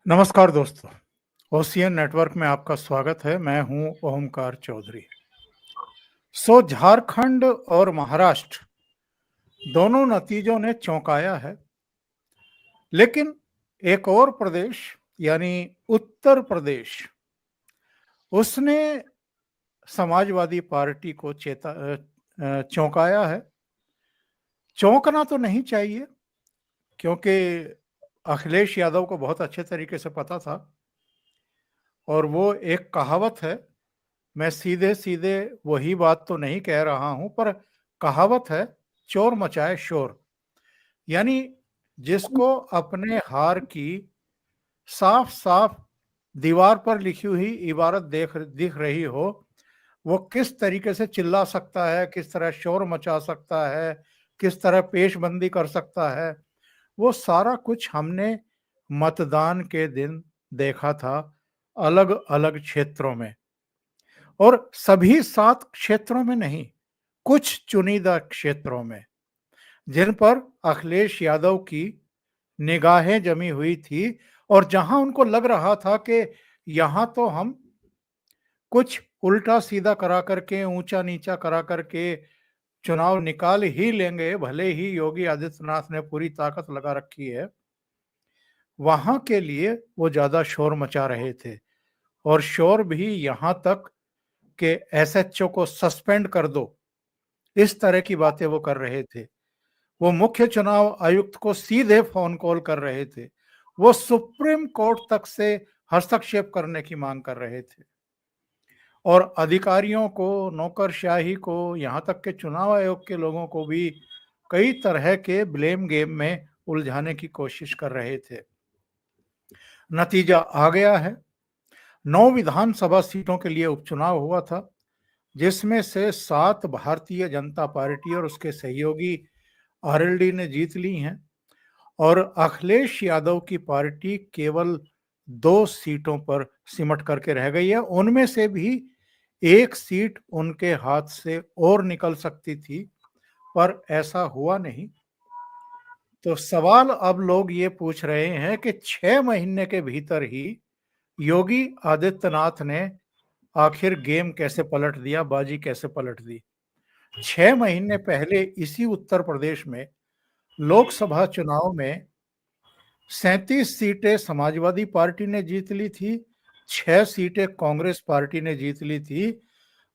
नमस्कार दोस्तों, ocean network में आपका स्वागत है। मैं हूं ओमकार चौधरी। झारखंड और महाराष्ट्र दोनों नतीजों ने चौंकाया है, लेकिन एक और प्रदेश यानी उत्तर प्रदेश, उसने समाजवादी पार्टी को चौंकाया है। चौंकना तो नहीं चाहिए, क्योंकि अखिलेश यादव को बहुत अच्छे तरीके से पता था, और वो एक कहावत है, मैं सीधे सीधे वही बात तो नहीं कह रहा हूं, पर कहावत है, चोर मचाए शोर। यानी जिसको अपने हार की साफ साफ दीवार पर लिखी हुई इबारत दिख रही हो, वो किस तरीके से चिल्ला सकता है, किस तरह शोर मचा सकता है, किस तरह पेशबंदी कर सकता है, वो सारा कुछ हमने मतदान के दिन देखा था, अलग अलग क्षेत्रों में। और सभी 7 क्षेत्रों में नहीं, कुछ चुनिंदा क्षेत्रों में, जिन पर अखिलेश यादव की निगाहें जमी हुई थी, और जहां उनको लग रहा था कि यहां तो हम कुछ उल्टा सीधा करा करके, ऊंचा नीचा करा करके चुनाव निकाल ही लेंगे, भले ही योगी आदित्यनाथ ने पूरी ताकत लगा रखी है। वहां के लिए वो ज्यादा शोर मचा रहे थे, और शोर भी यहां तक कि एसएचओ को सस्पेंड कर दो, इस तरह की बातें वो कर रहे थे। वो मुख्य चुनाव आयुक्त को सीधे फोन कॉल कर रहे थे। वो सुप्रीम कोर्ट तक से हस्तक्षेप करने की मांग कर रहे थे, और अधिकारियों को, नौकरशाही को, यहां तक के चुनाव आयोग के लोगों को भी कई तरह के ब्लेम गेम में उलझाने की कोशिश कर रहे थे। नतीजा आ गया है। 9 विधानसभा सीटों के लिए उपचुनाव हुआ था, जिसमें से 7 भारतीय जनता पार्टी और उसके सहयोगी आरएलडी ने जीत ली हैं, और अखिलेश यादव की पार्टी केवल 2 सीटों पर सिमट करके रह गई है। उनमें से भी एक सीट उनके हाथ से और निकल सकती थी, पर ऐसा हुआ नहीं। तो सवाल अब लोग ये पूछ रहे हैं कि 6 महीने के भीतर ही योगी आदित्यनाथ ने आखिर गेम कैसे पलट दिया, बाजी कैसे पलट दी। 6 महीने पहले इसी उत्तर प्रदेश में लोकसभा चुनाव में 37 सीटें समाजवादी पार्टी ने जीत ली थी, 6 सीटें कांग्रेस पार्टी ने जीत ली थी।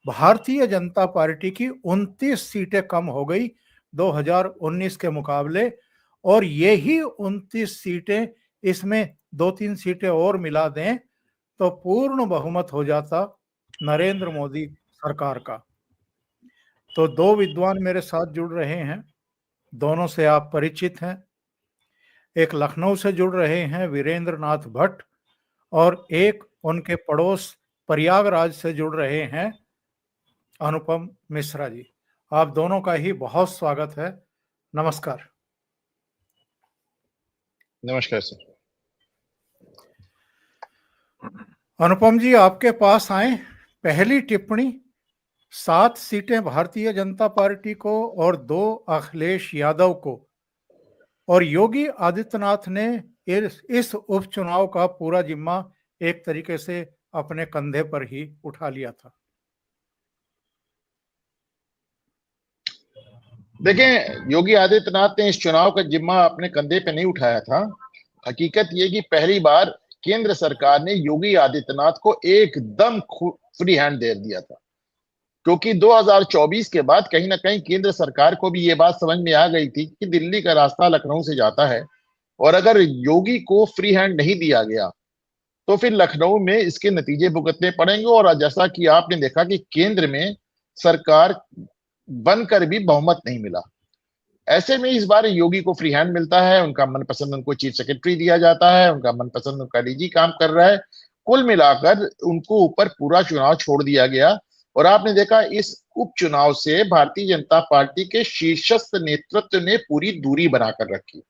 भारतीय जनता पार्टी की 29 सीटें कम हो गई 2019 के मुकाबले, और यही 29 सीटें, इसमें 2-3 सीटें और मिला दें तो पूर्ण बहुमत हो जाता नरेंद्र मोदी सरकार का। तो 2 विद्वान मेरे साथ जुड़ रहे हैं, दोनों से आप परिचित हैं। एक लखनऊ से जुड़ रहे हैं वीरेंद्र नाथ भट्ट, और एक उनके पड़ोस प्रयागराज से जुड़ रहे हैं अनुपम मिश्रा जी। आप दोनों का ही बहुत स्वागत है। नमस्कार। नमस्कार सर। अनुपम जी, आपके पास आए। पहली टिप्पणी, 7 सीटें भारतीय जनता पार्टी को और 2 अखिलेश यादव को, और योगी आदित्यनाथ ने इस उपचुनाव का पूरा जिम्मा एक तरीके से अपने कंधे पर ही उठा लिया था। देखें, योगी आदित्यनाथ ने इस चुनाव का जिम्मा अपने कंधे पे नहीं उठाया था। हकीकत ये कि पहली बार केंद्र सरकार ने योगी आदित्यनाथ को एकदम फ्री हैंड दे दिया था, क्योंकि 2024 के बाद कहीं ना कहीं केंद्र सरकार को भी ये बात समझ में आ गई थी कि दिल्ली का रास्ता लखनऊ से जाता है, और अगर योगी को फ्री हैंड नहीं दिया गया तो फिर लखनऊ में इसके नतीजे भुगतने पड़ेंगे। और जैसा कि आपने देखा कि केंद्र में सरकार बनकर भी बहुमत नहीं मिला। ऐसे में इस बार योगी को फ्री हैंड मिलता है, उनका मनपसंद उनको चीफ सेक्रेटरी दिया जाता है, उनका मनपसंद उनका डीजी काम कर रहा है। कुल मिलाकर उनको ऊपर पूरा चुनाव छोड़ दिया गया, और आपने देखा इस उपचुनाव से भारतीय जनता पार्टी के शीर्षस्थ नेतृत्व ने पूरी दूरी बनाकर रखी।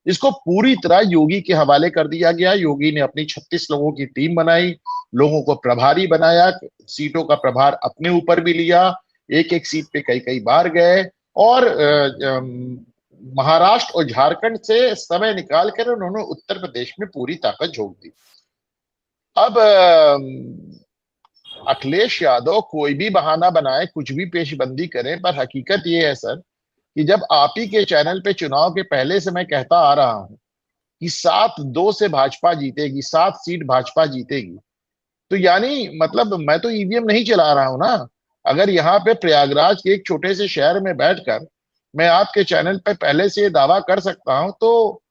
इसको पूरी तरह योगी के हवाले कर दिया गया। योगी ने अपनी 36 लोगों की टीम बनाई, लोगों को प्रभारी बनाया, सीटों का प्रभार अपने ऊपर भी लिया, एक एक सीट पे कई कई बार गए, और महाराष्ट्र और झारखंड से समय निकाल कर उन्होंने उत्तर प्रदेश में पूरी ताकत झोंक दी। अब अखिलेश यादव कोई भी बहाना बनाए, कुछ भी पेशबंदी करें, पर हकीकत ये है सर कि जब आप ही के चैनल पे चुनाव के पहले से मैं कहता आ रहा हूं कि 7-2 से भाजपा जीतेगी, 7 सीट भाजपा जीतेगी, तो यानी मतलब मैं तो ईवीएम नहीं चला रहा हूं ना। अगर यहाँ पे प्रयागराज के एक छोटे से शहर में बैठकर मैं आपके चैनल पे पहले से दावा कर सकता हूं, तो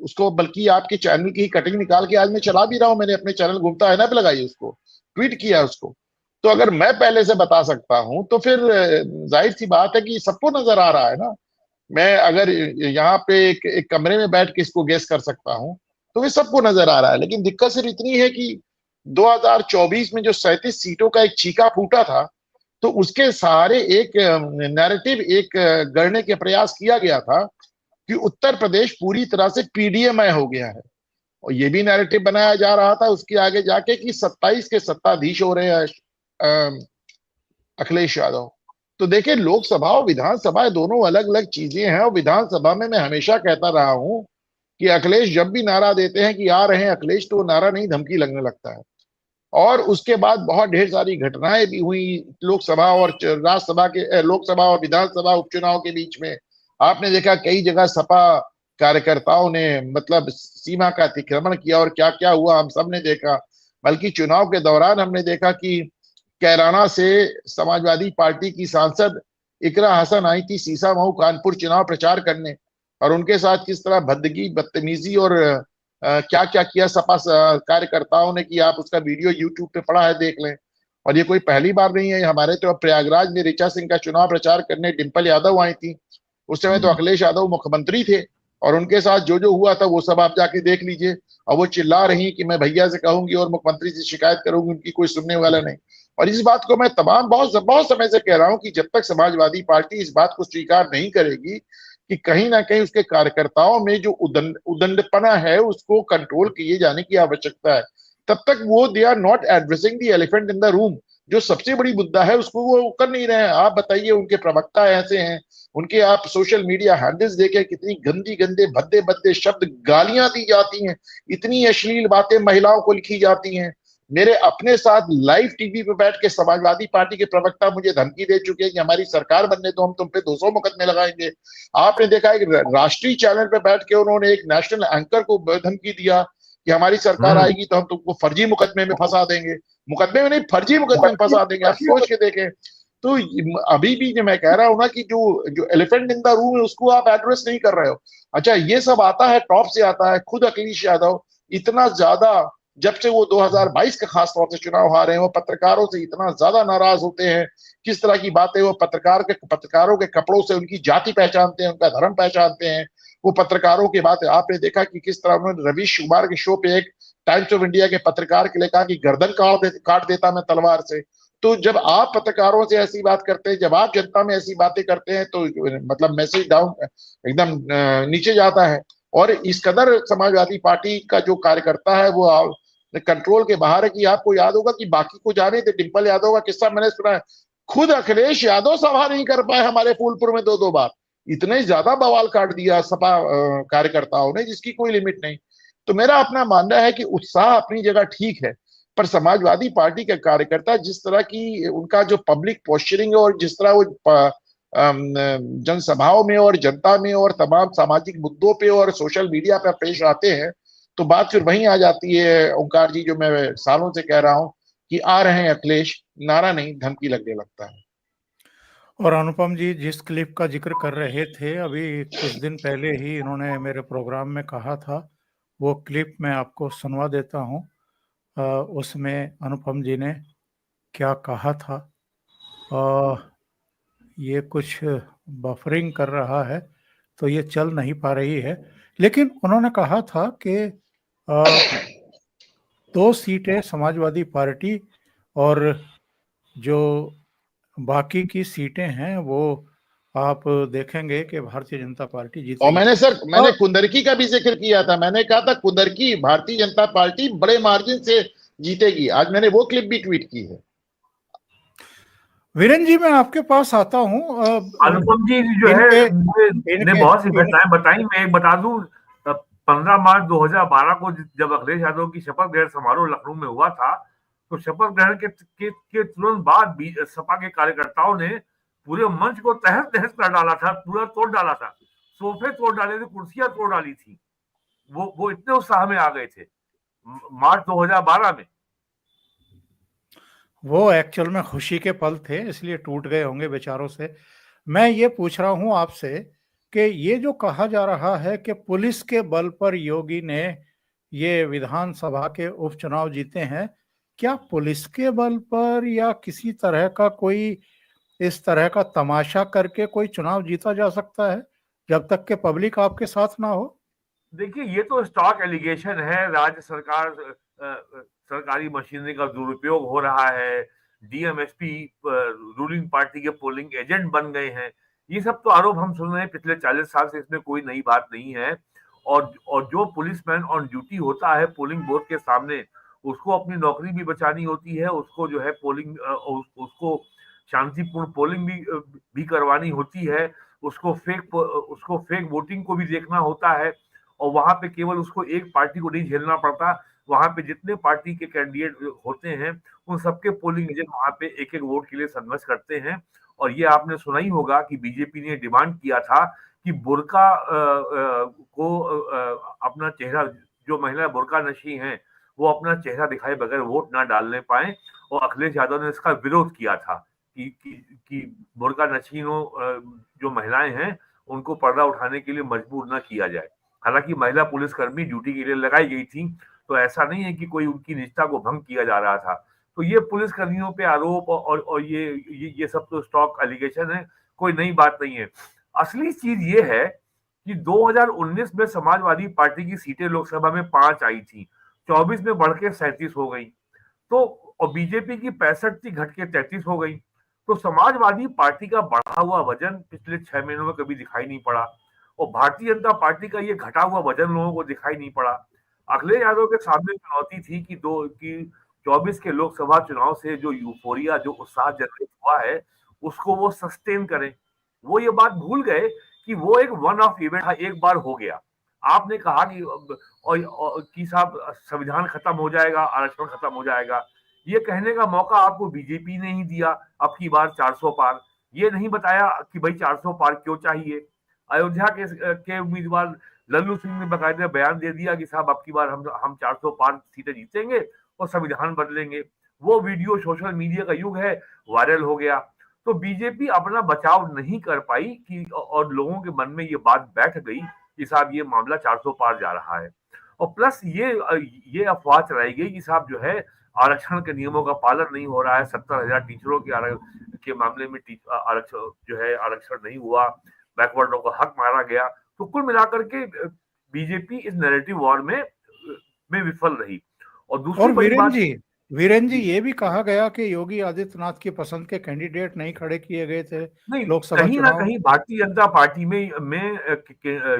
उसको बल्कि आपके चैनल की कटिंग निकाल के आज मैं चला भी रहा हूं, मैंने अपने चैनल घूमता है ना पे लगाई, उसको ट्वीट किया उसको। तो अगर मैं पहले से बता सकता हूं तो फिर जाहिर सी बात है कि सबको नजर आ रहा है ना। मैं अगर यहाँ पे एक कमरे में बैठ के इसको गेस कर सकता हूं तो ये सबको नजर आ रहा है। लेकिन दिक्कत सिर्फ इतनी है कि 2024 में जो 37 सीटों का एक चीका फूटा था, तो उसके सहारे एक नैरेटिव एक गढ़ने के प्रयास किया गया था कि उत्तर प्रदेश पूरी तरह से पीडीएमय हो गया है, और ये भी नैरेटिव बनाया जा रहा था उसके आगे जाके कि 27 के सत्ताधीश हो रहे हैं अखिलेश यादव। तो देखिए, लोकसभा और विधानसभा दोनों अलग अलग चीजें हैं, और विधानसभा में मैं हमेशा कहता रहा हूं कि अखिलेश जब भी नारा देते हैं कि आ रहे हैं अखिलेश, तो वो नारा नहीं धमकी लगने लगता है। और उसके बाद बहुत ढेर सारी घटनाएं भी हुई लोकसभा और राज्यसभा के, लोकसभा और विधानसभा उपचुनाव के बीच में। आपने देखा कई जगह सपा कार्यकर्ताओं ने मतलब सीमा का अतिक्रमण किया, और क्या क्या हुआ हम सब ने देखा। बल्कि चुनाव के दौरान हमने देखा कि कैराना से समाजवादी पार्टी की सांसद इकरा हसन आई थी सीसा मऊ कानपुर चुनाव प्रचार करने, और उनके साथ किस तरह भद्दगी बदतमीजी और क्या क्या किया सपा कार्यकर्ताओं ने, कि आप उसका वीडियो यूट्यूब पे पड़ा है, देख लें। और ये कोई पहली बार नहीं है। हमारे तो प्रयागराज में ऋचा सिंह का चुनाव प्रचार करने डिंपल यादव आई थी, उस समय तो अखिलेश यादव मुख्यमंत्री थे, और उनके साथ जो जो हुआ था वो सब आप जाके देख लीजिए। और वो चिल्ला रही कि मैं भैया से कहूंगी और मुख्यमंत्री से शिकायत करूंगी, उनकी कोई सुनने वाला नहीं। और इस बात को मैं तमाम बहुत बहुत समय से कह रहा हूं कि जब तक समाजवादी पार्टी इस बात को स्वीकार नहीं करेगी कि कहीं ना कहीं उसके कार्यकर्ताओं में जो उदंडपना है उसको कंट्रोल किए जाने की आवश्यकता है, तब तक वो they are not addressing the elephant in the room. जो सबसे बड़ी मुद्दा है उसको वो कर नहीं रहे हैं। आप बताइए, उनके प्रवक्ता ऐसे हैं, उनके आप सोशल मीडिया हैंडल्स देखें, कितनी गंदी गंदे भद्दे भद्दे शब्द गालियां दी जाती हैं, इतनी अश्लील बातें महिलाओं को लिखी जाती हैं। मेरे अपने साथ लाइव टीवी पे बैठ के समाजवादी पार्टी के प्रवक्ता मुझे धमकी दे चुके हैं कि हमारी सरकार बनने तो हम तुम पे 200 मुकदमे लगाएंगे। आपने देखा एक राष्ट्रीय चैनल पे बैठ के उन्होंने एक नेशनल एंकर को धमकी दिया कि हमारी सरकार आएगी तो हम तुमको फर्जी मुकदमे में फंसा देंगे। मुकदमे में नहीं, फर्जी मुकदमे में फंसा देंगे। आप सोच के देखें। तो अभी भी जो मैं कह रहा हूं ना कि जो एलिफेंट इन द रूम है उसको आप एड्रेस नहीं कर रहे हो। अच्छा, ये सब आता है टॉप से आता है। खुद अखिलेश यादव इतना ज्यादा, जब से वो 2022 का खास तौर से चुनाव हारे हैं, वो पत्रकारों से इतना ज्यादा नाराज होते हैं। किस तरह की बातें वो पत्रकारों के कपड़ों से उनकी जाति पहचानते हैं, उनका धर्म पहचानते हैं। वो पत्रकारों की बात आपने देखा कि किस तरह उन्होंने रवीश कुमार के शो पे एक टाइम्स ऑफ इंडिया के पत्रकार के लिए कहा कि गर्दन काट देता मैं तलवार से। तो जब आप पत्रकारों से ऐसी बात करते हैं, जब आप जनता में ऐसी बातें करते हैं, तो मतलब मैसेज डाउन एकदम नीचे जाता है। और इस कदर समाजवादी पार्टी का जो कार्यकर्ता है वो कंट्रोल के बाहर है कि आपको याद होगा कि बाकी को जाने थे, डिंपल यादव का किस्सा मैंने सुना है, खुद अखिलेश यादव सभा नहीं कर पाए हमारे फूलपुर में 2-2 बार। इतने ज्यादा बवाल काट दिया सपा कार्यकर्ताओं ने जिसकी कोई लिमिट नहीं। तो मेरा अपना मानना है कि उत्साह अपनी जगह ठीक है, पर समाजवादी पार्टी के कार्यकर्ता जिस तरह की उनका जो पब्लिक पोस्चरिंग है, और जिस तरह वो जनसभाओं में और जनता में और तमाम सामाजिक मुद्दों पे और सोशल मीडिया पर पेश आते हैं, तो बात फिर वहीं आ जाती है ओंकार जी, जो मैं सालों से कह रहा हूं कि आ रहे हैं अखिलेश, नारा नहीं धमकी लगने लगता है। और अनुपम जी जिस क्लिप का जिक्र कर रहे थे, अभी कुछ दिन पहले ही इन्होंने मेरे प्रोग्राम में कहा था, वो क्लिप मैं आपको सुनवा देता हूँ। उसमें अनुपम जी ने क्या कहा था। ये कुछ बफरिंग कर रहा है तो ये चल नहीं पा रही है, लेकिन उन्होंने कहा था कि 2 सीटें समाजवादी पार्टी और जो बाकी की सीटें हैं वो आप देखेंगे कि भारतीय जनता पार्टी और जीतेगी। मैंने कुंदरकी का भी जिक्र किया था। मैंने कहा था कुंदरकी भारतीय जनता पार्टी बड़े मार्जिन से जीतेगी। आज मैंने वो क्लिप भी ट्वीट की है। वीरेन जी, मैं आपके पास आता हूँ। अनुपम जी जो इनके है ने इनके बहुत सी इन, घटनाएं बताई। मैं एक बता दूं, 15 मार्च 2012 को जब अखिलेश यादव की शपथ ग्रहण समारोह लखनऊ में हुआ था, तो शपथ ग्रहण के तुरंत बाद सपा के कार्यकर्ताओं ने पूरे मंच को तहस नहस कर डाला था, पूरा तोड़ डाला था, सोफे तोड़ डाले थे, कुर्सियां तोड़ डाली थी। वो इतने उत्साह में आ गए थे मार्च 2012 में। वो एक्चुअल में खुशी के पल थे, इसलिए टूट गए होंगे बेचारों से। मैं ये पूछ रहा हूँ आपसे कि ये जो कहा जा रहा है कि पुलिस के बल पर योगी ने ये विधानसभा के उपचुनाव जीते हैं, क्या पुलिस के बल पर या किसी तरह का कोई इस तरह का तमाशा करके कोई चुनाव जीता जा सकता है जब तक कि पब्लिक आपके साथ ना हो? देखिए, ये तो स्टॉक एलिगेशन है। राज्य सरकार सरकारी मशीनरी का दुरुपयोग हो रहा है, डीएमएसपी रूलिंग पार्टी के पोलिंग एजेंट बन गए हैं, ये सब तो आरोप हम सुन रहे हैं पिछले 40 साल से। इसमें कोई नई बात नहीं है। और जो पुलिसमैन ऑन ड्यूटी होता है पोलिंग बूथ के सामने, उसको अपनी नौकरी भी बचानी होती है, उसको जो है उसको शांतिपूर्ण पोलिंग भी करवानी होती है, उसको फेक वोटिंग को भी देखना होता है। और वहां पे केवल उसको एक पार्टी को नहीं झेलना पड़ता, वहां पे जितने पार्टी के कैंडिडेट होते हैं उन सबके पोलिंग एजेंट वहां पे एक एक वोट के लिए संघर्ष करते हैं। और ये आपने सुना ही होगा कि बीजेपी ने डिमांड किया था कि बुर्का को अपना चेहरा, जो महिला बुर्का नशी हैं वो अपना चेहरा दिखाए बगैर वोट ना डालने पाए। और अखिलेश यादव ने इसका विरोध किया था कि बुर्का नशीनों जो महिलाएं हैं उनको पर्दा उठाने के लिए मजबूर ना किया जाए। हालांकि महिला पुलिसकर्मी ड्यूटी के लिए लगाई गई थी, तो ऐसा नहीं है कि कोई उनकी निष्ठा को भंग किया जा रहा था। तो ये पुलिसकर्मियों पे आरोप और ये सब तो स्टॉक एलिगेशन है, कोई नई बात नहीं है। असली चीज ये है कि 2019 में समाजवादी पार्टी की सीटें लोकसभा में 5 आई थी, 24 में बढ़ के 37 हो गई। तो और बीजेपी की 65 थी, घट के 33 हो गई। तो समाजवादी पार्टी का बढ़ा हुआ वजन पिछले 6 महीनों में कभी दिखाई नहीं पड़ा, और भारतीय जनता पार्टी का ये घटा हुआ वजन लोगों को दिखाई नहीं पड़ा। अखिलेश यादव के सामने चुनौती थी कि 24 के लोकसभा चुनाव से जो यूफोरिया, जो उत्साह जनरेट हुआ है, उसको वो सस्टेन करें। वो ये बात भूल गए कि वो एक वन ऑफ इवेंट था, एक बार हो गया। आपने कहा कि साहब संविधान खत्म हो जाएगा, आरक्षण खत्म हो जाएगा। ये कहने का मौका आपको बीजेपी ने ही दिया। अब की बार 400 पार, ये नहीं बताया कि भाई 400 पार क्यों चाहिए। अयोध्या के उम्मीदवार लल्लू सिंह ने बकायदा बयान दे दिया कि साहब अब की बार हम 400 पार सीटें जीतेंगे और संविधान बदलेंगे। वो वीडियो सोशल मीडिया का युग है, वायरल हो गया। तो बीजेपी अपना बचाव नहीं कर पाई कि, और लोगों के मन में ये बात बैठ गई कि साहब ये मामला 400 पार जा रहा है। और प्लस ये अफवाह चलाई गई कि साहब जो है आरक्षण के नियमों का पालन नहीं हो रहा है, 70,000 टीचरों के मामले में आरक्षण जो है आरक्षण नहीं हुआ, बैकवर्डों का हक मारा गया। तो कुल मिलाकर के बीजेपी इस नैरेटिव वॉर में विफल रही। और दूसरी और बड़ी बात, वीरेन जी, ये भी कहा गया कि योगी आदित्यनाथ की पसंद के कैंडिडेट नहीं खड़े किए गए थे नहीं, लोकसभा कहीं ना चुनाव कहीं भारतीय जनता पार्टी में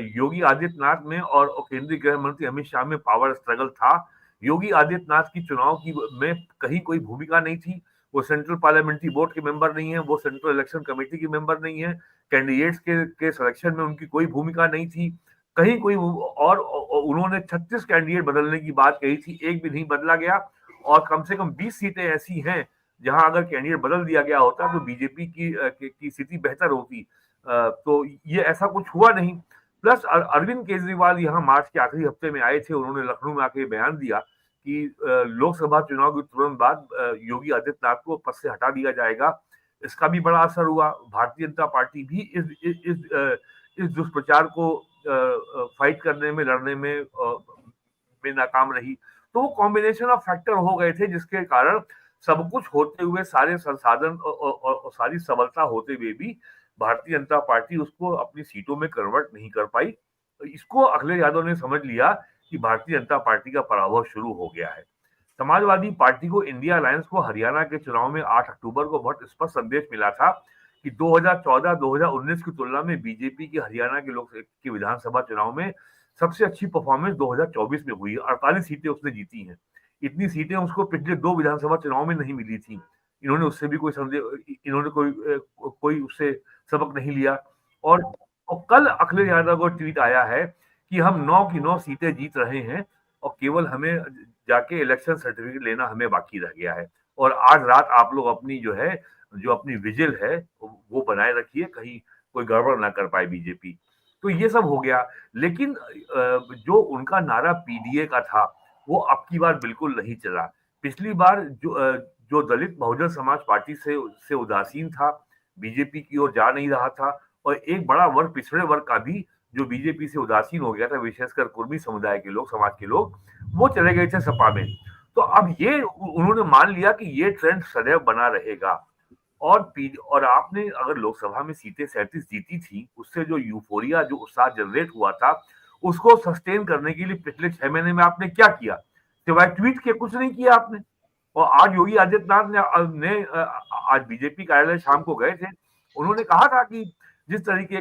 योगी आदित्यनाथ में और केंद्रीय गृह मंत्री अमित शाह में पावर स्ट्रगल था। योगी आदित्यनाथ की चुनाव की में कहीं कोई भूमिका नहीं थी। वो सेंट्रल पार्लियामेंट्री बोर्ड के मेंबर नहीं है, वो सेंट्रल इलेक्शन कमेटी के मेंबर नहीं है, कैंडिडेट्स के सिलेक्शन में उनकी कोई भूमिका नहीं थी कहीं कोई। और उन्होंने 36 कैंडिडेट बदलने की बात कही थी, एक भी नहीं बदला गया। और कम से कम 20 सीटें ऐसी हैं जहां अगर कैंडिडेट बदल दिया गया होता तो बीजेपी की स्थिति बेहतर होती। तो ये ऐसा कुछ हुआ नहीं। प्लस अरविंद केजरीवाल यहाँ मार्च के आखिरी हफ्ते में आए थे, उन्होंने लखनऊ में आके बयान दिया कि लोकसभा चुनाव के तुरंत बाद योगी आदित्यनाथ को पद से हटा दिया जाएगा। इसका भी बड़ा असर हुआ। भारतीय जनता पार्टी भी इस दुष्प्रचार को फाइट करने में, लड़ने में नाकाम रही। तो वो कॉम्बिनेशन ऑफ फैक्टर हो गए थे जिसके कारण सब कुछ होते हुए, सारे संसाधन और सारी सबलता होते हुए भी भारतीय जनता पार्टी उसको अपनी सीटों में कन्वर्ट नहीं कर पाई। इसको अखिलेश यादव ने समझ लिया कि भारतीय जनता पार्टी का पराभव शुरू हो गया है। समाजवादी पार्टी को, इंडिया अलायंस को हरियाणा के चुनाव में 8 अक्टूबर को बहुत स्पष्ट संदेश मिला था कि 2014-2019 की तुलना में बीजेपी की हरियाणा के विधानसभा चुनाव में सबसे अच्छी परफॉर्मेंस 2024 में हुई। 48 सीटें उसने जीती हैं। इतनी सीटें उसको पिछले 2 विधानसभा चुनाव में नहीं मिली थी। इन्होंने उससे भी कोई संदेह, इन्होंने कोई उससे सबक नहीं लिया। और कल अखिलेश यादव को ट्वीट आया है कि हम 9 की 9 सीटें जीत रहे हैं और केवल हमें जाके इलेक्शन सर्टिफिकेट लेना हमें बाकी रह गया है। और आज रात आप लोग अपनी जो अपनी विजिल है वो बनाए रखिए, कहीं कोई गड़बड़ ना कर पाए बीजेपी। तो ये सब हो गया। लेकिन जो उनका नारा पीडीए का था वो अब की बार बिल्कुल नहीं चला। पिछली बार जो दलित बहुजन समाज पार्टी से उदासीन था, बीजेपी की ओर जा नहीं रहा था, और एक बड़ा वर्ग, पिछड़े वर्ग का भी जो बीजेपी से उदासीन हो गया था, विशेषकर कुर्मी समुदाय के लोग, समाज के लोग, वो चले गए थे सपा में। तो अब ये उन्होंने मान लिया कि ये ट्रेंड सदैव बना रहेगा। और आपने अगर लोकसभा में सीटें 37 जीती थी, उससे जो यूफोरिया, जो उत्साह जनरेट हुआ था, उसको सस्टेन करने के लिए पिछले 6 महीने में आपने क्या किया? सिवाय ट्वीट के कुछ नहीं किया आपने। और आज योगी आदित्यनाथ ने आज बीजेपी कार्यालय शाम को गए थे, उन्होंने कहा था कि जिस तरीके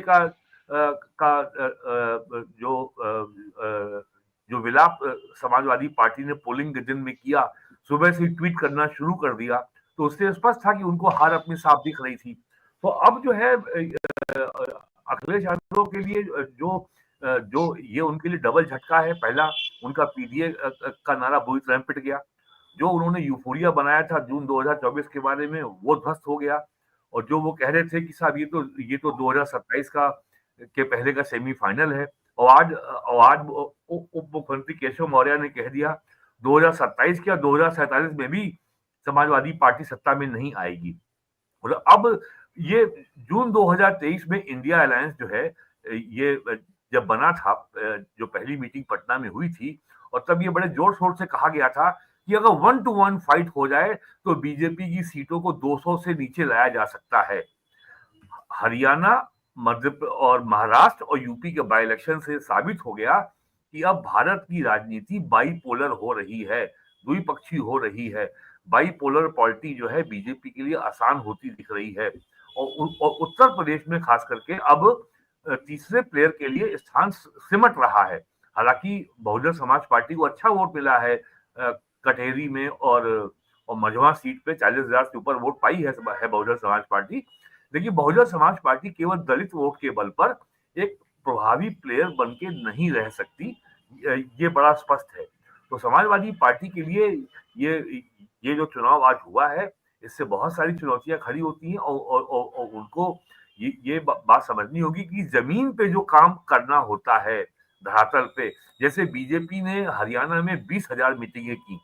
जो विलाप समाजवादी पार्टी ने पोलिंग के दिन में किया, सुबह से ट्वीट करना शुरू कर दिया, तो उससे स्पष्ट था कि उनको हार अपनी साफ दिख रही थी। तो अब जो है अखिलेश यादव के लिए जो ये उनके लिए डबल झटका है। पहला, उनका पीडीए का नारा बुरी तरह पिट गया। जो उन्होंने यूफोरिया बनाया था जून 2024 के बारे में, वो ध्वस्त हो गया। और जो वो कह रहे थे कि साहब ये तो 2027 के पहले का सेमीफाइनल है, और आज उप मुख्यमंत्री केशव मौर्य ने कह दिया 2027 क्या 2047 में भी समाजवादी पार्टी सत्ता में नहीं आएगी। और अब ये जून 2023 में इंडिया अलायंस जो है, ये जब बना था, जो पहली मीटिंग पटना में हुई थी, और तब ये बड़े जोर शोर से कहा गया था कि अगर 1-to-1 फाइट हो जाए तो बीजेपी की सीटों को 200 से नीचे लाया जा सकता है। हरियाणा, मध्य और महाराष्ट्र और यूपी के बाई इलेक्शन से साबित हो गया कि अब भारत की राजनीति बाईपोलर हो रही है, द्विपक्षीय हो रही है। बाईपोलर पॉलिटी जो है बीजेपी के लिए आसान होती दिख रही है। और उत्तर प्रदेश में खास करके अब तीसरे प्लेयर के लिए स्थान सिमट रहा है। हालांकि बहुजन समाज पार्टी को अच्छा वोट मिला है कटेरी में, और मझवा सीट पे 40,000 से ऊपर वोट पाई है बहुजन समाज पार्टी। लेकिन बहुजन समाज पार्टी केवल दलित वोट के बल पर एक प्रभावी प्लेयर बन के नहीं रह सकती, ये बड़ा स्पष्ट है। तो समाजवादी पार्टी के लिए ये जो चुनाव आज हुआ है, इससे बहुत सारी चुनौतियां खड़ी होती हैं, और उनको ये बात समझनी होगी कि जमीन पे जो काम करना होता है धरातल पे, जैसे बीजेपी ने हरियाणा में 20,000 मीटिंगें की,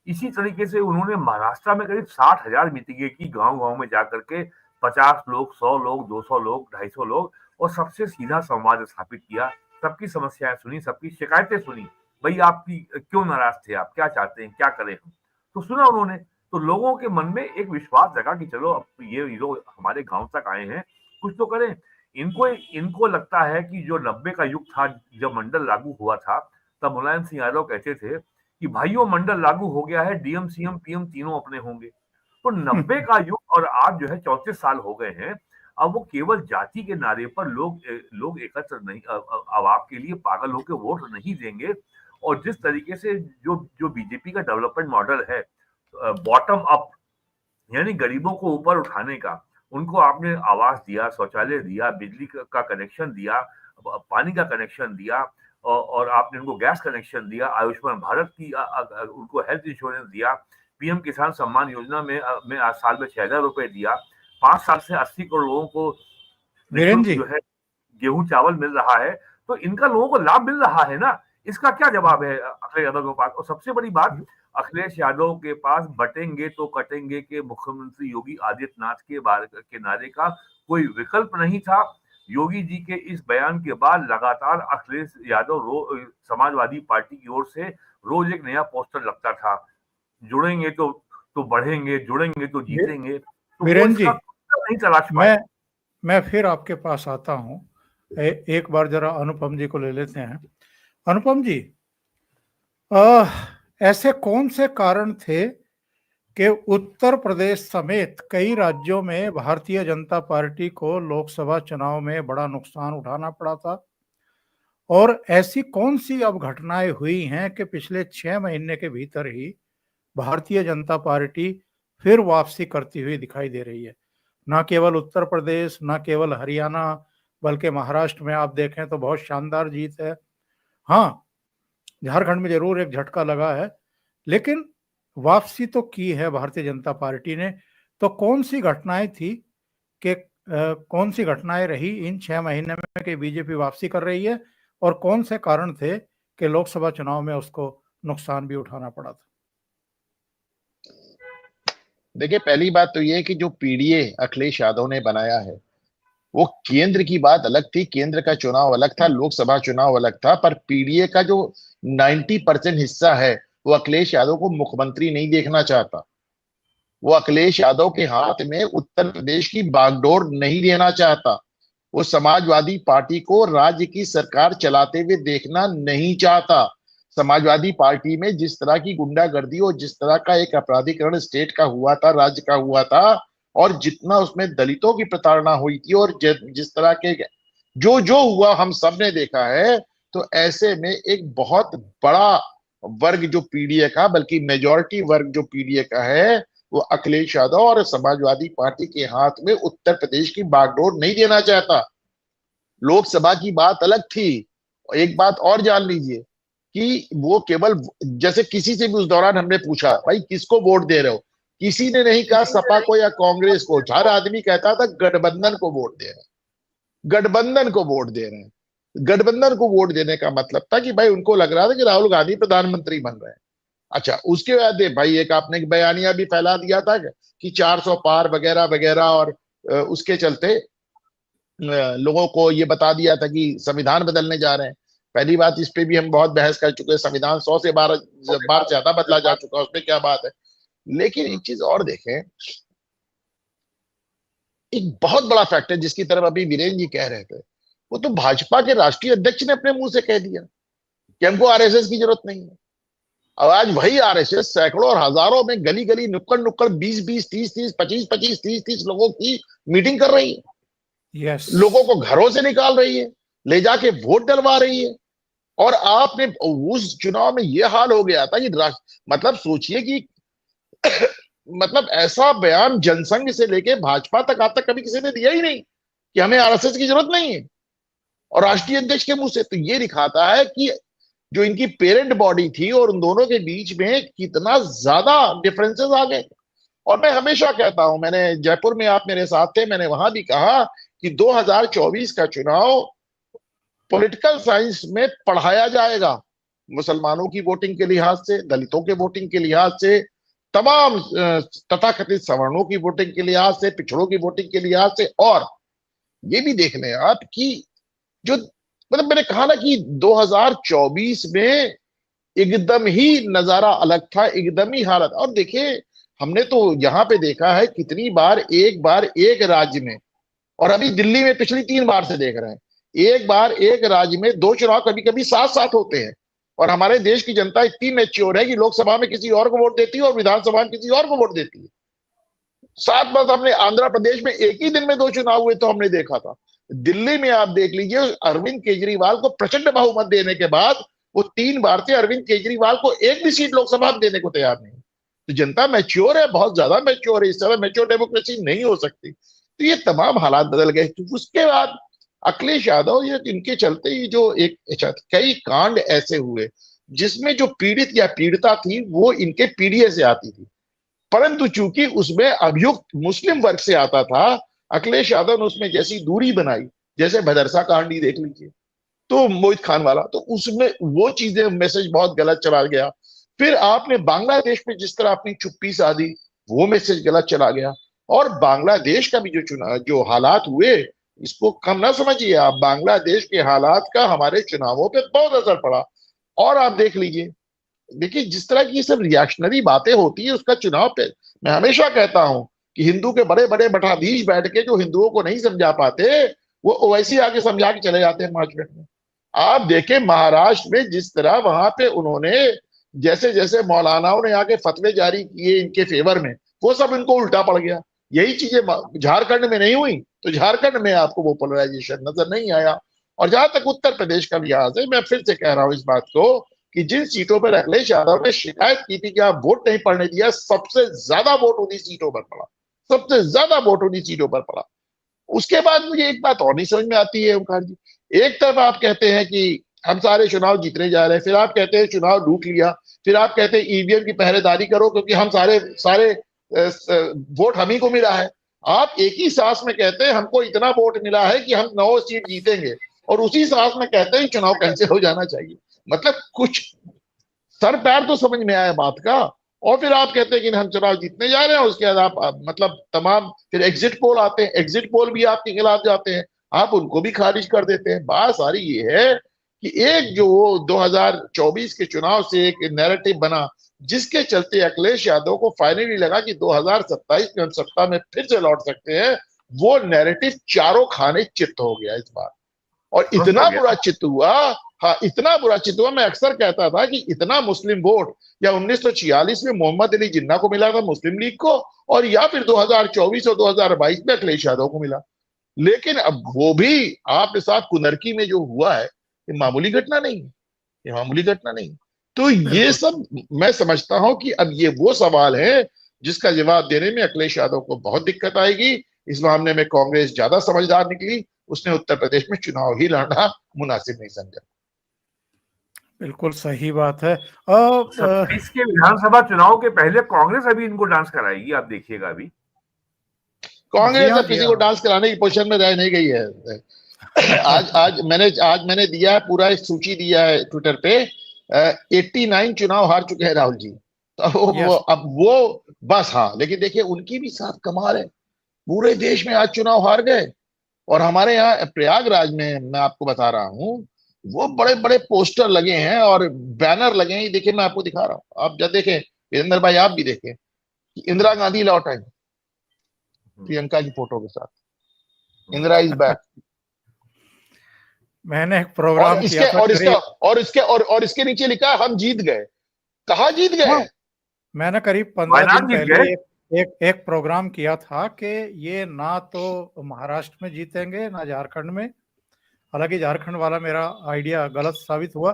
इसी तरीके से उन्होंने महाराष्ट्र में करीब 60,000 मीटिंगें की, गांव-गांव में जाकर के 50 लोग, 100 लोग, 200 लोग, 250 लोग, और सबसे सीधा संवाद स्थापित किया। सबकी समस्याएं सुनी, सबकी शिकायतें सुनी। भाई आपकी क्यों नाराज थे, आप क्या चाहते हैं, क्या करें हम? तो सुना उन्होंने, तो लोगों के मन में एक विश्वास जगा कि चलो अब ये लोग हमारे गांव तक आए हैं, कुछ तो करें। इनको लगता है कि जो 90 का युग था, जब मंडल लागू हुआ था, तब मुलायम सिंह यादव कहते थे कि भाइयों मंडल लागू हो गया है, डीएम सीएम पीएम तीनों अपने होंगे। तो 90 का युग और आज जो है 34 साल हो गए हैं। अब वो केवल जाति के नारे पर लोग एकत्र नहीं, अब आपके लिए पागल होकर वोट नहीं देंगे। और जिस तरीके से जो बीजेपी का डेवलपमेंट मॉडल है, बॉटम अप, यानी गरीबों को ऊपर उठाने का, उनको आपने आवास दिया, शौचालय दिया, बिजली का कनेक्शन दिया, पानी का कनेक्शन दिया, और आपने उनको गैस कनेक्शन दिया, आयुष्मान भारत की उनको हेल्थ इंश्योरेंस दिया, पीएम किसान सम्मान योजना में आज साल में 6,000 रुपए दिया, 5 साल से 80 करोड़ लोगों को जो है गेहूं चावल मिल रहा है। तो इनका लोगों को लाभ मिल रहा है ना, इसका क्या जवाब है अखिलेश यादव के पास? और सबसे बड़ी बात, अखिलेश यादव के पास बटेंगे तो कटेंगे के मुख्यमंत्री योगी आदित्यनाथ के नारे का कोई विकल्प नहीं था। योगी जी के इस बयान के बाद लगातार अखिलेश यादव समाजवादी पार्टी की ओर से रोज एक नया पोस्टर लगता था, जुड़ेंगे तो बढ़ेंगे, जुड़ेंगे तो जीतेंगे। तो वीरेंद्र जी, नहीं तलाश पाए। मैं फिर आपके पास आता हूं। एक बार जरा अनुपम जी को ले लेते हैं। अनुपम जी, ऐसे कौन से कारण थे कि उत्तर प्रदेश समेत कई राज्यों में भारतीय जनता पार्टी को लोकसभा चुनाव में बड़ा नुकसान उठाना पड़ा था? और ऐसी कौन सी अब घटनाएं हुई हैं कि पिछले 6 महीने के भीतर ही भारतीय जनता पार्टी फिर वापसी करती हुई दिखाई दे रही है। न केवल उत्तर प्रदेश, न केवल हरियाणा, बल्कि महाराष्ट्र में आप देखें तो बहुत शानदार जीत है। हाँ, झारखंड में जरूर एक झटका लगा है, लेकिन वापसी तो की है भारतीय जनता पार्टी ने। तो कौन सी घटनाएं थी कि कौन सी घटनाएं रही इन 6 महीने में कि बीजेपी वापसी कर रही है, और कौन से कारण थे कि लोकसभा चुनाव में उसको नुकसान भी उठाना पड़ा था? देखिए, पहली बात तो ये है कि जो पीडीए अखिलेश यादव ने बनाया है, वो केंद्र की बात अलग थी, केंद्र का चुनाव अलग था, लोकसभा चुनाव अलग था, पर पीडीए का जो 90% हिस्सा है वो अखिलेश यादव को मुख्यमंत्री नहीं देखना चाहता। वो अखिलेश यादव के हाथ में उत्तर प्रदेश की बागडोर नहीं देना चाहता। वो समाजवादी पार्टी को राज्य की सरकार चलाते हुए देखना नहीं चाहता। समाजवादी पार्टी में जिस तरह की गुंडागर्दी और जिस तरह का एक अपराधीकरण स्टेट का हुआ था, राज्य का हुआ था, और जितना उसमें दलितों की प्रताड़ना हुई थी, और जिस तरह के जो हुआ हम सब ने देखा है, तो ऐसे में एक बहुत बड़ा वर्ग जो पीडीए का, बल्कि मेजॉरिटी वर्ग जो पीडीए का है, वो अखिलेश यादव और समाजवादी पार्टी के हाथ में उत्तर प्रदेश की बागडोर नहीं देना चाहता। लोकसभा की बात अलग थी। एक बात और जान लीजिए कि वो केवल, जैसे किसी से भी उस दौरान हमने पूछा, भाई किसको वोट दे रहे हो, किसी ने नहीं कहा सपा को या कांग्रेस को, हर आदमी कहता था गठबंधन को वोट दे रहे हैं, गठबंधन को वोट दे रहे हैं। गठबंधन को वोट देने का मतलब था कि भाई उनको लग रहा था कि राहुल गांधी प्रधानमंत्री बन रहे हैं। अच्छा, उसके बाद भाई एक आपने एक बयानिया भी फैला दिया था कि 400 पार वगैरह वगैरह, और उसके चलते लोगों को ये बता दिया था कि संविधान बदलने जा रहे हैं। पहली बात, इस पे भी हम बहुत बहस कर चुके हैं, संविधान 100 से बार ज्यादा बदला जा चुका है, उसमें क्या बात है। लेकिन एक चीज और देखें, एक बहुत बड़ा फैक्टर जिसकी तरफ अभी वीरेंद्र जी कह रहे थे, वो तो भाजपा के राष्ट्रीय अध्यक्ष ने अपने मुंह से कह दिया कि हमको आरएसएस की जरूरत नहीं है। अब आज वही आरएसएस सैकड़ों और हजारों में गली गली नुक्कड़ नुक्कड़ 20-20, 30-30, 25-25, 30-30 लोगों की मीटिंग कर रही है। यस, लोगों को घरों से निकाल रही है, ले जाके वोट डलवा रही है। और आपने उस चुनाव में यह हाल हो गया था कि मतलब सोचिए कि मतलब ऐसा बयान जनसंघ से लेके भाजपा तक आज तक कभी किसी ने दिया ही नहीं कि हमें आरएसएस की जरूरत नहीं है, और राष्ट्रीय अध्यक्ष के मुंह से। तो ये दिखाता है कि जो इनकी पेरेंट बॉडी थी और उन दोनों के बीच में कितना ज्यादा डिफरेंसेस आ गए। और मैं हमेशा कहता हूं, मैंने जयपुर में, आप मेरे साथ थे, मैंने वहां भी कहा कि 2024 का चुनाव पॉलिटिकल साइंस में पढ़ाया जाएगा, मुसलमानों की वोटिंग के लिहाज से, दलितों के वोटिंग के लिहाज से, तमाम तथाकथित सवर्णों की वोटिंग के लिहाज से, पिछड़ों की वोटिंग के लिहाज से। और ये भी देख लें आप कि जो, मतलब मैंने कहा ना कि 2024 में एकदम ही नजारा अलग था, एकदम ही हालत। और देखिए, हमने तो यहां पे देखा है कितनी बार एक राज्य में, और अभी दिल्ली में पिछली 3 बार से देख रहे हैं, एक बार एक राज्य में 2 चुनाव कभी कभी साथ साथ होते हैं। और हमारे देश की जनता इतनी मैच्योर है कि लोकसभा में किसी और को वोट देती है और विधानसभा में किसी और को वोट देती है। 7 बार हमने आंध्र प्रदेश में एक ही दिन में 2 चुनाव हुए तो हमने देखा था। दिल्ली में आप देख लीजिए, अरविंद केजरीवाल को प्रचंड बहुमत देने के बाद वो 3 बार से अरविंद केजरीवाल को एक भी सीट लोकसभा में देने को तैयार नहीं। तो जनता मैच्योर है, बहुत ज्यादा मैच्योर है। इस तरह मैच्योर डेमोक्रेसी नहीं हो सकती। तो ये तमाम हालात बदल गए। उसके बाद अखिलेश यादव, ये इनके चलते ही जो एक कई कांड ऐसे हुए जिसमें जो पीड़ित या पीड़िता थी वो इनके पीडीए से आती थी, परंतु चूंकि उसमें अभियुक्त मुस्लिम वर्ग से आता था, अखिलेश यादव ने उसमें जैसी दूरी बनाई, जैसे भदरसा कांड ही देख लीजिए, तो मोहित खान वाला, तो उसमें वो चीजें, मैसेज बहुत गलत चला गया। फिर आपने बांग्लादेश में जिस तरह अपनी चुप्पी साधी, वो मैसेज गलत चला गया। और बांग्लादेश का भी जो चुनाव, जो हालात हुए, इसको कम ना समझिए आप, बांग्लादेश के हालात का हमारे चुनावों पे बहुत असर पड़ा। और आप देख लीजिए, देखिए जिस तरह की सब रिएक्शनरी बातें होती है उसका चुनाव पे, मैं हमेशा कहता हूं कि हिंदू के बड़े बड़े मठाधीश बैठ के जो हिंदुओं को नहीं समझा पाते, वो ओवैसी आके समझा के चले जाते हैं 5 मिनट में। आप देखें महाराष्ट्र में जिस तरह वहां पे उन्होंने, जैसे जैसे मौलानाओं ने आके फतवे जारी किए इनके फेवर में, वो सब इनको उल्टा पड़ गया। यही चीजें झारखंड में नहीं हुई, तो झारखंड में आपको वो पोलराइजेशन नजर नहीं आया। और जहां तक उत्तर प्रदेश का लिहाज है, मैं फिर से कह रहा हूं इस बात को कि जिन सीटों पर अखिलेश यादव ने शिकायत की थी कि आप वोट नहीं पड़ने दिया, सबसे ज्यादा वोट उन्हीं सीटों पर पड़ा, सबसे ज्यादा वोट उन्हीं सीटों पर पड़ा। उसके बाद मुझे एक बात और नहीं समझ में आती है ओमकार जी, एक तरफ आप कहते हैं कि हम सारे चुनाव जीतने जा रहे हैं, फिर आप कहते हैं चुनाव लूट लिया, फिर आप कहते हैं ईवीएम की पहरेदारी करो क्योंकि हम सारे सारे वोट हम ही को मिला है। आप एक ही सांस में कहते हैं हमको इतना वोट मिला है कि हम 9 सीट जीतेंगे, और उसी सांस में कहते हैं चुनाव कैंसिल हो जाना चाहिए। मतलब कुछ सर पैर तो समझ में आया बात का। और फिर आप कहते हैं कि हम चुनाव जीतने जा रहे हैं, उसके बाद आप मतलब तमाम फिर एग्जिट पोल आते हैं, एग्जिट पोल भी आपके खिलाफ जाते हैं, आप उनको भी खारिज कर देते हैं। बात सारी ये है कि एक जो 2024 के चुनाव से एक नैरेटिव बना, जिसके चलते अखिलेश यादव को फाइनली लगा कि 2027 में हम सत्ता में फिर से लौट सकते हैं, वो नैरेटिव चारों खाने चित्त हो गया इस बार। और इतना बुरा चित्त हुआ, हाँ इतना बुरा चित्त हुआ। मैं अक्सर कहता था कि इतना मुस्लिम वोट या 1946 में मोहम्मद अली जिन्ना को मिला था मुस्लिम लीग को, और या फिर 2024 और 2022 में अखिलेश यादव को मिला। लेकिन अब वो भी आपके साथ कुनरकी में जो हुआ है, ये मामूली घटना नहीं है, ये मामूली घटना नहीं। तो ये सब मैं समझता हूं कि अब ये वो सवाल है जिसका जवाब देने में अखिलेश यादव को बहुत दिक्कत आएगी। इस मामले में कांग्रेस ज्यादा समझदार निकली, उसने उत्तर प्रदेश में चुनाव ही लड़ना मुनासिब नहीं समझा। बिल्कुल सही बात है। 27 के विधानसभा चुनाव के पहले कांग्रेस अभी इनको डांस कराएगी, आप देखिएगा। अभी कांग्रेस अब किसी को डांस कराने की पोजीशन में रह नहीं गई है। आज मैंने दिया है पूरा एक सूची दिया है ट्विटर पे, 89 चुनाव हार चुके हैं राहुल जी। तो अब वो बस, हाँ लेकिन देखिए उनकी भी साथ कमाल है, पूरे देश में आज चुनाव हार गए। और हमारे यहाँ प्रयागराज में मैं आपको बता रहा हूँ, वो बड़े बड़े पोस्टर लगे हैं और बैनर लगे हैं। देखिए मैं आपको दिखा रहा हूँ, आप जब देखें वीरेंद्र भाई, आप भी देखें, इंदिरा गांधी लौट आई प्रियंका की फोटो के साथ, इंदिरा इज बैक। मैंने एक प्रोग्राम किया था और इसके नीचे लिखा है हम जीत गए। कहाँ जीत गए? हाँ, मैंने करीब 15 दिन पहले एक प्रोग्राम किया था कि ये ना तो महाराष्ट्र में जीतेंगे ना झारखंड में। हालांकि झारखंड वाला मेरा आइडिया गलत साबित हुआ,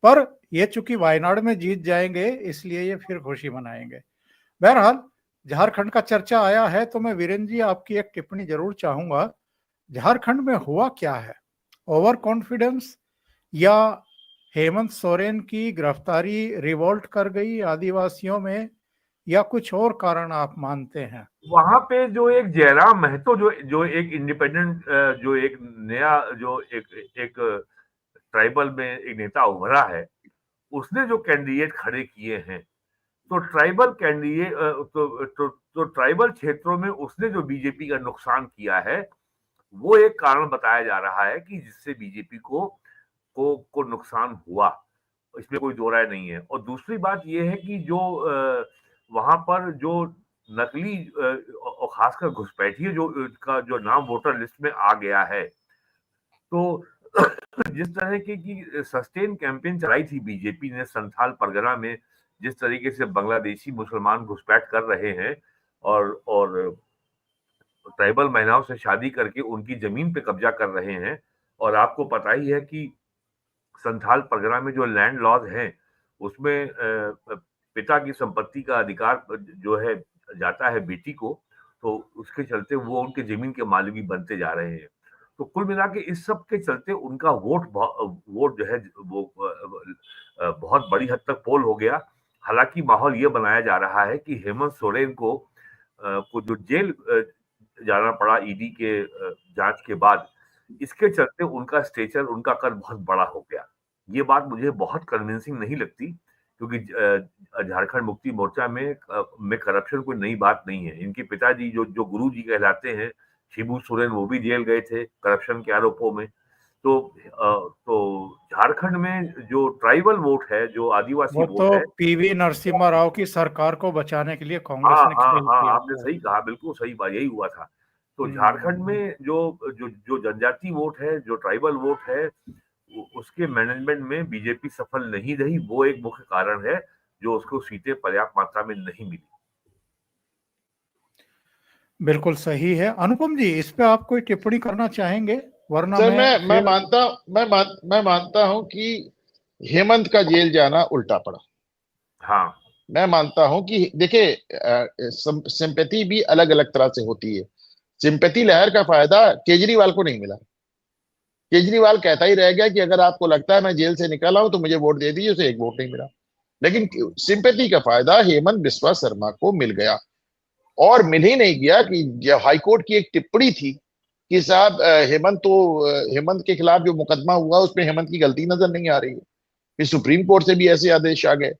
पर ये चूंकि वायनाड में जीत जाएंगे इसलिए ये फिर खुशी मनाएंगे। बहरहाल झारखंड का चर्चा आया है तो मैं वीरेंद्र जी आपकी एक टिप्पणी जरूर चाहूंगा। झारखंड में हुआ क्या है? ओवर कॉन्फिडेंस या हेमंत सोरेन की गिरफ्तारी रिवोल्ट कर गई आदिवासियों में, या कुछ और कारण आप मानते हैं? वहां पे जो एक जयराम महतो जो एक इंडिपेंडेंट, जो एक नया जो एक ट्राइबल में एक नेता उभरा है, उसने जो कैंडिडेट खड़े किए हैं, तो ट्राइबल कैंडिडेट तो ट्राइबल क्षेत्रों में उसने जो बीजेपी का नुकसान किया है, वो एक कारण बताया जा रहा है कि जिससे बीजेपी को नुकसान हुआ, इसमें कोई दो राय नहीं है। और दूसरी बात यह है कि जो वहां पर जो नकली और खासकर घुसपैठिए जो नाम वोटर लिस्ट में आ गया है, तो जिस तरह की सस्टेन कैंपेन चलाई थी बीजेपी ने संथाल परगना में, जिस तरीके से बांग्लादेशी मुसलमान घुसपैठ कर रहे हैं और ट्राइबल महिलाओं से शादी करके उनकी जमीन पे कब्जा कर रहे हैं, और आपको पता ही है कि संथाल परगना में जो लैंड लॉज हैं उसमें पिता की संपत्ति का अधिकार जो है जाता है बेटी को, तो उसके चलते वो उनके जमीन के मालिक भी बनते जा रहे हैं। तो कुल मिला के इस सब के चलते उनका वोट जो है वो बहुत बड़ी हद तक पोल हो गया। हालांकि माहौल ये बनाया जा रहा है कि हेमंत सोरेन को जो जेल जाना पड़ा ईडी के जांच के बाद, इसके चलते उनका स्टेचर, उनका कद बहुत बड़ा हो गया। ये बात मुझे बहुत कन्विंसिंग नहीं लगती, क्योंकि झारखंड मुक्ति मोर्चा में करप्शन कोई नई बात नहीं है। इनके पिताजी जो गुरु जी कहलाते हैं शिबू सोरेन, वो भी जेल गए थे करप्शन के आरोपों में। तो झारखंड में जो ट्राइबल वोट है, जो आदिवासी वोट है, पीवी नरसिम्हा राव की सरकार को बचाने के लिए कांग्रेस ने खेल किया। आपने सही कहा, बिल्कुल सही बात, यही हुआ था। तो झारखंड में जो जनजाति वोट है, जो ट्राइबल वोट है, उसके मैनेजमेंट में बीजेपी सफल नहीं रही। वो एक मुख्य कारण है जो उसको सीटें पर्याप्त मात्रा में नहीं मिली। बिल्कुल सही है। अनुपम जी, इस पे आप कोई टिप्पणी करना चाहेंगे? वरना सर मैं मानता हूं कि हेमंत का जेल जाना उल्टा पड़ा। हाँ, मैं मानता हूं कि देखिए, सिंपैथी भी अलग अलग तरह से होती है। सिंपैथी लहर का फायदा केजरीवाल को नहीं मिला। केजरीवाल कहता ही रह गया कि अगर आपको लगता है मैं जेल से निकल आऊं तो मुझे वोट दे दीजिए, उसे एक वोट नहीं मिला। लेकिन सिंपैथी का फायदा हेमंत बिस्वा शर्मा को मिल गया। और मिल ही नहीं गया कि जब हाईकोर्ट की एक टिप्पणी थी कि साहब हेमंत के खिलाफ जो मुकदमा हुआ उसमें हेमंत की गलती नजर नहीं आ रही है। फिर सुप्रीम कोर्ट से भी ऐसे आदेश आ गए,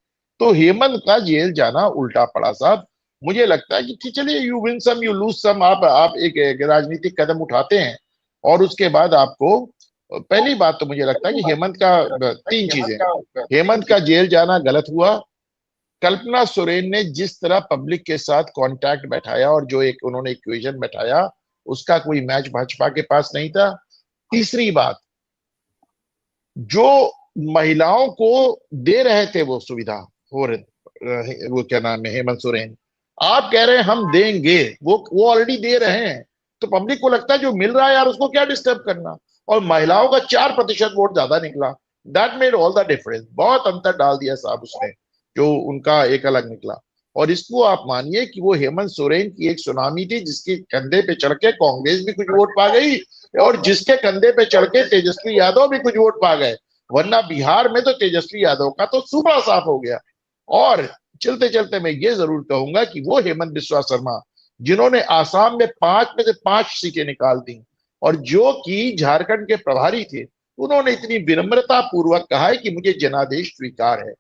तो हेमंत का जेल जाना उल्टा पड़ा साहब। मुझे लगता है कि चलिए, you win some you lose some, आप एक राजनीतिक कदम उठाते हैं और उसके बाद आपको, पहली बात तो मुझे लगता है कि हेमंत का तीन चीजें, हेमंत का जेल जाना गलत हुआ। कल्पना सोरेन ने जिस तरह पब्लिक के साथ कांटेक्ट बैठाया और जो एक उन्होंने इक्वेशन बैठाया, उसका कोई मैच भाजपा के पास नहीं था। तीसरी बात, जो महिलाओं को दे रहे थे वो सुविधा, हो रहे वो क्या नाम है, हेमंत सोरेन, आप कह रहे हैं हम देंगे, वो ऑलरेडी दे रहे हैं। तो पब्लिक को लगता है जो मिल रहा है यार उसको क्या डिस्टर्ब करना। और महिलाओं का 4% वोट ज्यादा निकला। That made all the difference. बहुत अंतर डाल दिया साहब उसने, जो उनका एक अलग निकला। और इसको आप मानिए कि वो हेमंत सोरेन की एक सुनामी थी, जिसके कंधे पे चढ़ के कांग्रेस भी कुछ वोट पा गई और जिसके कंधे पे चढ़ के तेजस्वी यादव भी कुछ वोट पा गए। वरना बिहार में तो तेजस्वी यादव का तो सूबा साफ हो गया। और चलते चलते मैं ये जरूर कहूंगा कि वो हेमंत बिस्वा शर्मा, जिन्होंने आसाम में 5 में से 5 सीटें निकाल दी और जो कि झारखंड के प्रभारी थे, उन्होंने इतनी विनम्रता पूर्वक कहा है कि मुझे जनादेश स्वीकार है।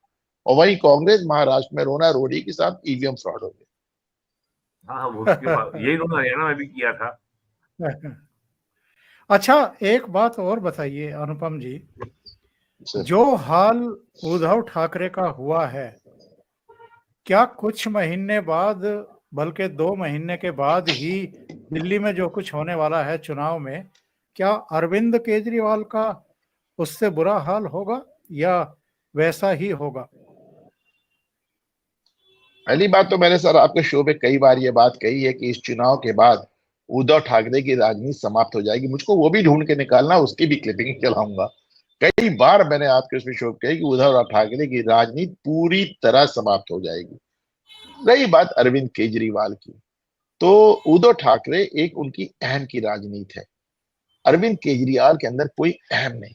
और वही कांग्रेस महाराष्ट्र में रोना रोड़ी के साथ ईवीएम फ्रॉड हो गया। हाँ, यही उन्होंने हरियाणा में भी किया था। अच्छा, एक बात और बताइए अनुपम जी, सर, जो हाल उद्धव ठाकरे का हुआ है, क्या कुछ महीने बाद, बल्कि 2 महीने के बाद ही दिल्ली में जो कुछ होने वाला है चुनाव में, क्या अरविंद केजरीवाल का उससे बुरा हाल होगा या वैसा ही होगा? पहली बात तो मैंने सर आपके शो पे कई बार ये बात कही है कि इस चुनाव के बाद उद्धव ठाकरे की राजनीति समाप्त हो जाएगी। मुझको वो भी ढूंढ के निकालना, उसकी भी क्लिपिंग चलाऊंगा। कई बार मैंने आपके उसमें शो पे कही कि उद्धव ठाकरे की राजनीति पूरी तरह समाप्त हो जाएगी। रही बात अरविंद केजरीवाल की, तो उद्धव ठाकरे एक उनकी अहम की राजनीति है। अरविंद केजरीवाल के अंदर कोई अहम नहीं।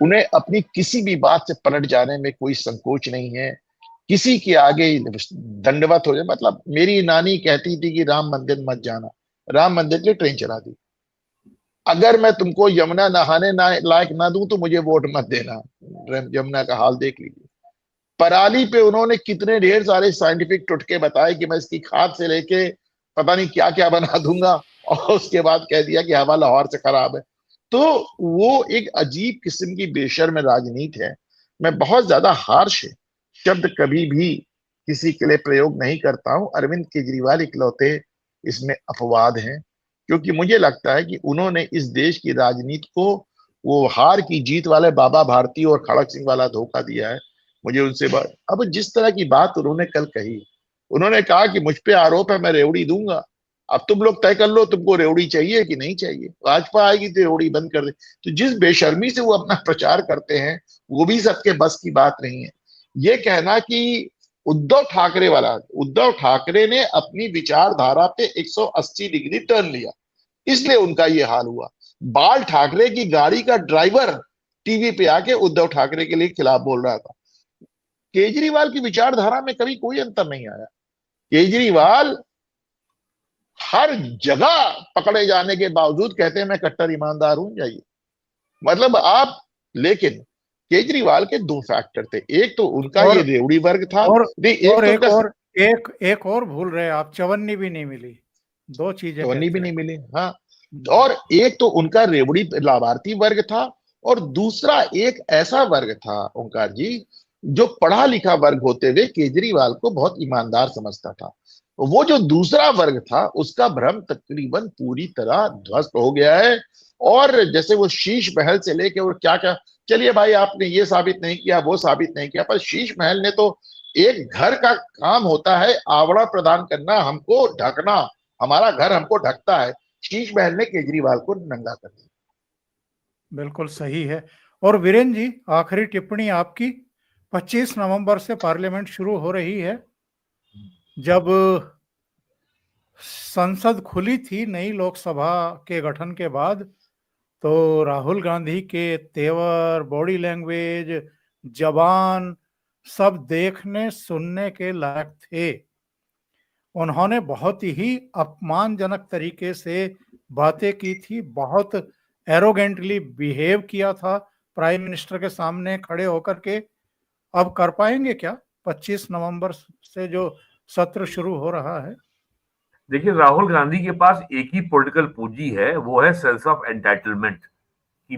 उन्हें अपनी किसी भी बात से पलट जाने में कोई संकोच नहीं है। किसी के आगे दंडवत हो जाए। मतलब मेरी नानी कहती थी कि राम मंदिर मत जाना, राम मंदिर के लिए ट्रेन चला दी। अगर मैं तुमको यमुना नहाने लायक ना दूं तो मुझे वोट मत देना। यमुना का हाल देख लीजिए। पराली पे उन्होंने कितने ढेर सारे साइंटिफिक टुटके बताए कि मैं इसकी खाद से लेके पता नहीं क्या क्या बना दूंगा, और उसके बाद कह दिया कि हवा लाहौर से खराब है। तो वो एक अजीब किस्म की बेशर्म राजनीति है। मैं बहुत ज्यादा हार्श शब्द कभी भी किसी के लिए प्रयोग नहीं करता हूं। अरविंद केजरीवाल इकलौते इसमें अपवाद हैं, क्योंकि मुझे लगता है कि उन्होंने इस देश की राजनीति को वो हार की जीत वाले बाबा भारती और खड़क सिंह वाला धोखा दिया है। मुझे उनसे बात, अब जिस तरह की बात उन्होंने कल कही, उन्होंने कहा कि मुझ पे आरोप है, मैं रेवड़ी दूंगा, अब तुम लोग तय कर लो तुमको रेवड़ी चाहिए कि नहीं चाहिए। भाजपा आएगी तो रेवड़ी बंद कर दे। तो जिस बेशर्मी से वो अपना प्रचार करते हैं, वो भी सबके बस की बात नहीं है। ये कहना कि उद्धव ठाकरे ने अपनी विचारधारा पे 180 डिग्री टर्न लिया, इसलिए उनका ये हाल हुआ। बाल ठाकरे की गाड़ी का ड्राइवर टीवी पे आके उद्धव ठाकरे के लिए खिलाफ बोल रहा था। केजरीवाल की विचारधारा में कभी कोई अंतर नहीं आया। केजरीवाल हर जगह पकड़े जाने के बावजूद कहते हैं मैं कट्टर ईमानदार हूं, जाइए। मतलब आप, लेकिन केजरीवाल के 2 फैक्टर थे। एक तो उनका ये रेवड़ी वर्ग था, और नहीं एक तो उनका, एक और भूल रहे आप, चवन्नी भी नहीं मिली। 2 चीजें चवन्नी कहते भी हैं। नहीं मिली। हाँ, और एक तो उनका रेवड़ी लाभार्थी वर्ग था, और दूसरा एक ऐसा वर्ग था ओंकार जी, जो पढ़ा लिखा वर्ग होते हुए केजरीवाल को बहुत ईमानदार समझता था। वो जो दूसरा वर्ग था उसका भ्रम तकरीबन पूरी तरह ध्वस्त हो गया है। और जैसे वो शीश महल से लेके और क्या क्या, चलिए भाई आपने ये साबित नहीं किया वो साबित नहीं किया, पर शीश महल ने तो, एक घर का काम होता है आवड़ा प्रदान करना, हमको ढकना, हमारा घर हमको ढकता है। शीश महल ने केजरीवाल को नंगा कर दिया। बिल्कुल सही है। और वीरेन जी, आखिरी टिप्पणी आपकी। 25 नवंबर से पार्लियामेंट शुरू हो रही है। जब संसद खुली थी नई लोकसभा के गठन के बाद, तो राहुल गांधी के तेवर, बॉडी लैंग्वेज, जबान सब देखने सुनने के लायक थे। उन्होंने बहुत ही अपमानजनक तरीके से बातें की थी, बहुत एरोगेंटली बिहेव किया था प्राइम मिनिस्टर के सामने खड़े होकर के। अब कर पाएंगे क्या 25 नवंबर से जो सत्र शुरू हो रहा है? देखिए, राहुल गांधी के पास एक ही पॉलिटिकल पूंजी है, वो है सेंस ऑफ एंटाइटलमेंट कि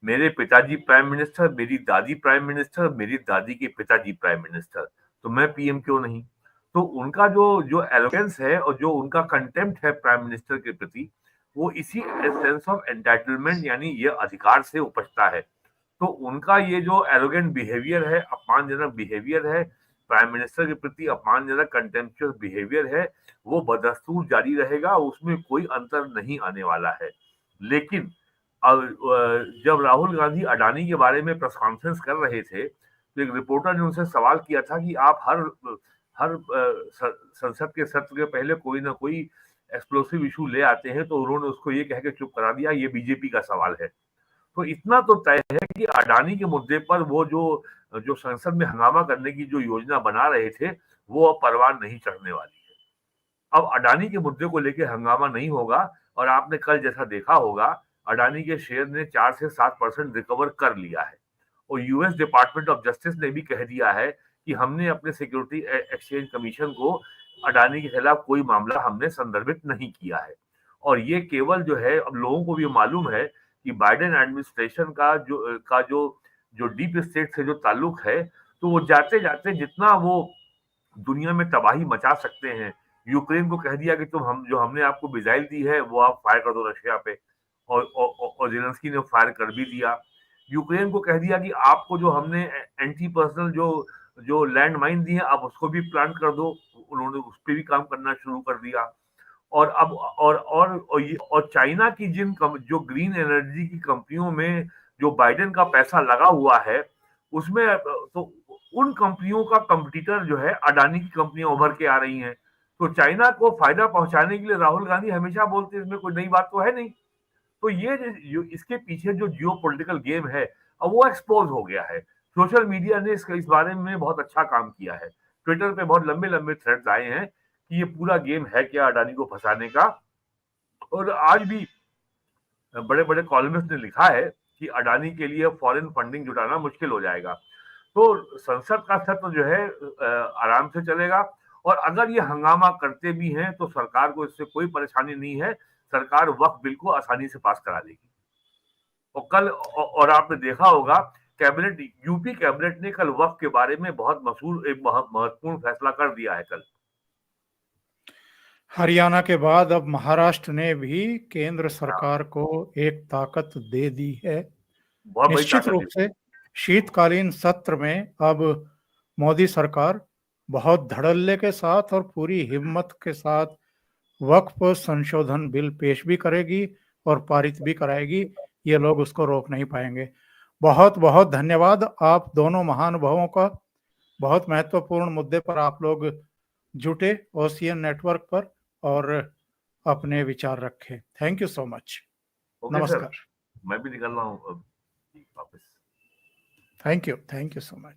मेरे पिताजी प्राइम मिनिस्टर, मेरी दादी प्राइम मिनिस्टर, मेरी दादी के पिताजी प्राइम मिनिस्टर, तो मैं पीएम क्यों नहीं। तो उनका जो जो एरोगेंस है और जो उनका कंटेम्प्ट है प्राइम मिनिस्टर के प्रति, वो इसी सेंस ऑफ एंटाइटलमेंट यानी ये अधिकार से उपजता है। तो उनका ये जो एरोगेंट बिहेवियर है, अपमानजनक बिहेवियर है, प्राइम मिनिस्टर के प्रति अपमानजनक कंटेम्पचुअस बिहेवियर है, वो बदस्तूर जारी रहेगा, उसमें कोई अंतर नहीं आने वाला है। लेकिन जब राहुल गांधी अडानी के बारे में प्रेस कॉन्फ्रेंस कर रहे थे, तो एक रिपोर्टर ने उनसे सवाल किया था कि आप हर संसद के सत्र के पहले कोई ना कोई एक्सप्लोसिव इशू ले आते हैं, तो उन्होंने उसको ये कह के चुप करा दिया, ये बीजेपी का सवाल है। तो इतना तो तय है कि अडानी के मुद्दे पर वो जो जो संसद में हंगामा करने की जो योजना बना रहे थे, वो अब परवान नहीं चढ़ने वाली है। अब अडानी के मुद्दे को लेकर हंगामा नहीं होगा, और आपने कल जैसा देखा होगा, अडानी के शेयर ने 4 से 7% रिकवर कर लिया है। और यूएस डिपार्टमेंट ऑफ जस्टिस ने भी कह दिया है कि हमने अपने सिक्योरिटी एक्सचेंज कमीशन को अडानी के खिलाफ कोई मामला हमने संदर्भित नहीं किया है। और ये केवल जो है, अब लोगों को भी मालूम है कि बाइडेन एडमिनिस्ट्रेशन का जो डीप स्टेट से जो ताल्लुक है, तो वो जाते जाते जितना वो दुनिया में तबाही मचा सकते हैं। यूक्रेन को कह दिया कि हमने आपको मिसाइल दी है, वो आप फायर कर दो रशिया पे, और जेलेंस्की ने फायर कर भी दिया। यूक्रेन को कह दिया कि आपको जो हमने एंटी पर्सनल जो लैंड माइन दी है, आप उसको भी प्लांट कर दो। उन्होंने उस पर भी काम करना शुरू कर दिया। और अब और चाइना की जो ग्रीन एनर्जी की कंपनियों में जो बाइडेन का पैसा लगा हुआ है, उसमें तो उन कंपनियों का कंपटीटर जो है अडानी की कंपनियां उभर के आ रही हैं। तो चाइना को फायदा पहुंचाने के लिए राहुल गांधी हमेशा बोलते हैं, इसमें कोई नई बात तो है नहीं। तो ये इसके पीछे जो जियो पॉलिटिकल गेम है, अब वो एक्सपोज हो गया है। सोशल मीडिया ने इस बारे में बहुत अच्छा काम किया है। ट्विटर पे बहुत लंबे लंबे थ्रेड्स आए हैं कि ये पूरा गेम है क्या अडानी को फंसाने का। और आज भी बड़े बड़े कॉलमिस्ट ने लिखा है कि अडानी के लिए फॉरेन फंडिंग जुटाना मुश्किल हो जाएगा। तो संसद का सत्र जो है आराम से चलेगा, और अगर ये हंगामा करते भी हैं तो सरकार को इससे कोई परेशानी नहीं है। सरकार वक्फ बिल को आसानी से पास करा देगी। और आपने देखा होगा, यूपी कैबिनेट ने कल वक्फ के बारे में बहुत महत्वपूर्ण फैसला कर दिया है कल। हरियाणा के बाद अब महाराष्ट्र ने भी केंद्र सरकार को एक ताकत दे दी है। निश्चित रूप से शीतकालीन सत्र में अब मोदी सरकार बहुत धड़ल्ले के साथ और पूरी हिम्मत के साथ वक्फ संशोधन बिल पेश भी करेगी और पारित भी कराएगी। ये लोग उसको रोक नहीं पाएंगे। बहुत बहुत धन्यवाद आप दोनों महानुभावों का। बहुत महत्वपूर्ण मुद्दे पर आप लोग जुटे ओशियन नेटवर्क पर और अपने विचार रखे। Thank you so much. नमस्कार। मैं भी निकल रहा हूँ वापस। Thank you so much.